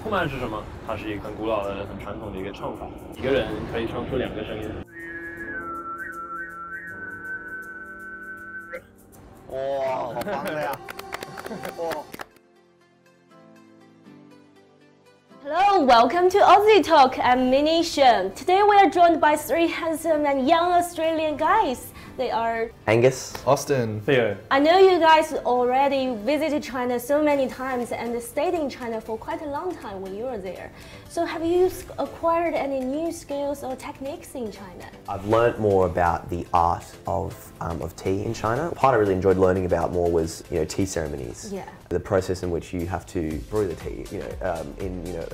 呼麦是什么？它是一个很古老的、很传统的一个唱法，一个人可以唱出2个声音。哇，好棒的呀！哇。 Hello, welcome to Aussie Talk. I'm Mini Shen. Today we are joined by 3 handsome and young Australian guys. They are Angus, Austin, Theo. I know you guys already visited China so many times and stayed in China for quite a long time when you were there. So have you acquired any new skills or techniques in China? I've learnt more about the art of tea in China. The part I really enjoyed learning about more was, tea ceremonies. Yeah. The process in which you have to brew the tea,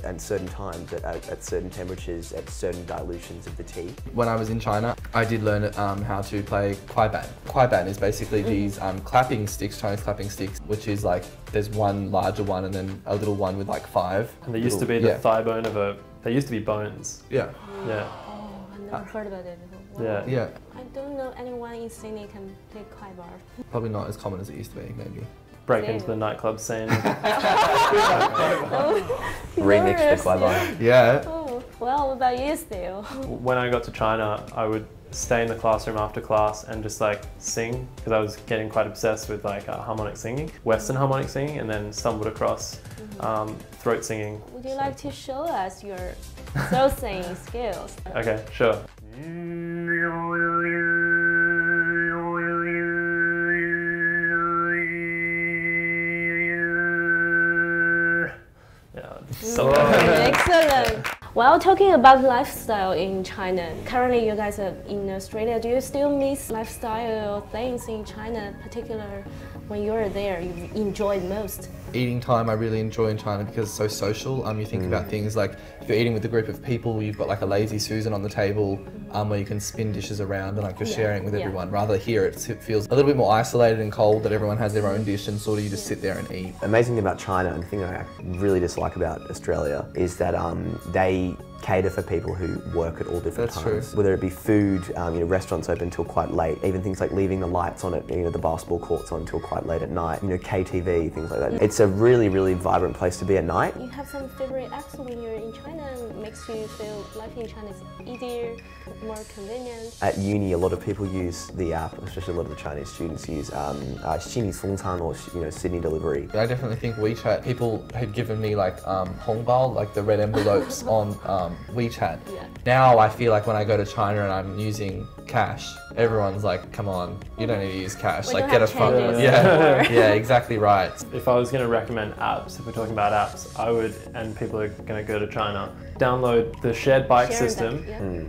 at certain times, at certain temperatures, at certain dilutions of the tea. When I was in China, I did learn how to play kwai ban. Kwai ban is basically these clapping sticks, Chinese clapping sticks, which is like there's one larger one and then a little one with like 5. And there used to be the thigh bone of a. There used to be bones. Yeah. Yeah. Oh, I've never heard about it before. Yeah. Wow. Yeah. I don't know anyone in Sydney can play kwai bar. Probably not as common as it used to be, maybe. Break into the nightclub scene. Remix the kwai ban. Yeah. Oh, well, what about you, Theo? When I got to China, I would stay in the classroom after class and just like sing, because I was getting quite obsessed with like harmonic singing, Western harmonic singing, and then stumbled across throat singing. Would you like to show us your throat singing skills? Okay, sure. So excellent. Well, talking about lifestyle in China, currently you guys are in Australia. Do you still miss lifestyle things in China, particular when you were there, you enjoyed most? Eating time I really enjoy in China because it's so social. You think about things like if you're eating with a group of people, you've got like a lazy Susan on the table where you can spin dishes around and like you're sharing with everyone. Rather here it feels a little bit more isolated and cold, that everyone has their own dish and sort of you just sit there and eat. Amazing thing about China, and the thing I really dislike about Australia, is that they cater for people who work at all different times. True. Whether it be food, restaurants open until quite late, even things like leaving the lights on at the basketball courts on until quite late at night, KTV, things like that. It's a really, really vibrant place to be at night. You have some favorite apps when you're in China and makes you feel life in China is easier, more convenient? At uni, a lot of people use the app, especially a lot of the Chinese students use Xini Songcan or Sydney Delivery. I definitely think WeChat, people had given me like hongbao, like the red envelopes on WeChat. Yeah. Now I feel like when I go to China and I'm using cash, everyone's like, come on, you don't need to use cash, like get a phone. Yeah. Yeah, exactly right. If I was going to recommend apps, if we're talking about apps, I would, and people are going to go to China, download the shared bike system.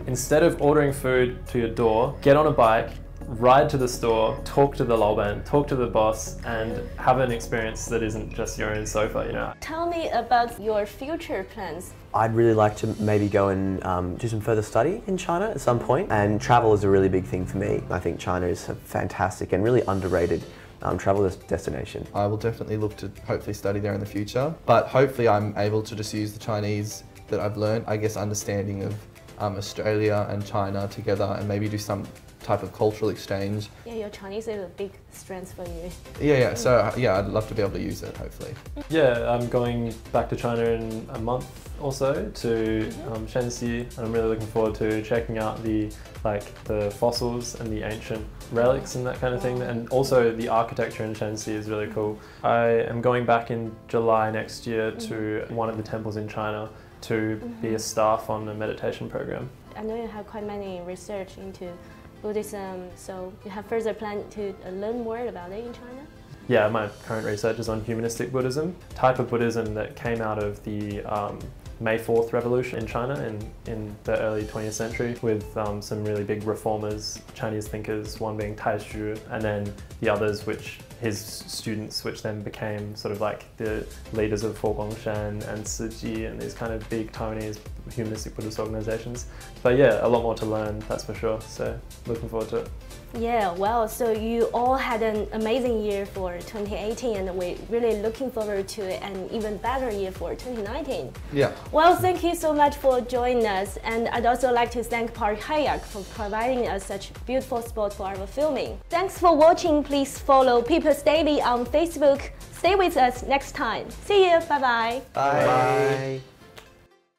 Instead of ordering food to your door, get on a bike, ride to the store, talk to the laoban, talk to the boss, and have an experience that isn't just your own sofa, Tell me about your future plans. I'd really like to maybe go and do some further study in China at some point, and travel is a really big thing for me. I think China is a fantastic and really underrated travel destination. I will definitely look to hopefully study there in the future, but hopefully I'm able to just use the Chinese that I've learned, I guess understanding of Australia and China together, and maybe do some type of cultural exchange. Yeah, your Chinese is a big strength for you. Yeah, so yeah, I'd love to be able to use it, hopefully. Yeah, I'm going back to China in a month or so to Shanxi, and I'm really looking forward to checking out the fossils and the ancient relics and that kind of thing, and also the architecture in Shanxi is really cool. I am going back in July next year to one of the temples in China to be a staff on a meditation program. I know you have quite many research into Buddhism, so you have further plan to learn more about it in China? Yeah, my current research is on humanistic Buddhism, type of Buddhism that came out of the May 4th revolution in China in the early 20th century, with some really big reformers, Chinese thinkers, one being Taizhu, and then the others which his students, which then became sort of like the leaders of Foguangshan and Siji and these kind of big Taiwanese humanistic Buddhist organizations. But yeah, a lot more to learn, that's for sure, so looking forward to it. Yeah, well, so you all had an amazing year for 2018 and we're really looking forward to an even better year for 2019. Yeah. Well, thank you so much for joining us, and I'd also like to thank Park Hyatt for providing us such beautiful spot for our filming. Thanks for watching. Please follow People's Daily on Facebook. Stay with us next time. See you. Bye-bye. Bye. Bye.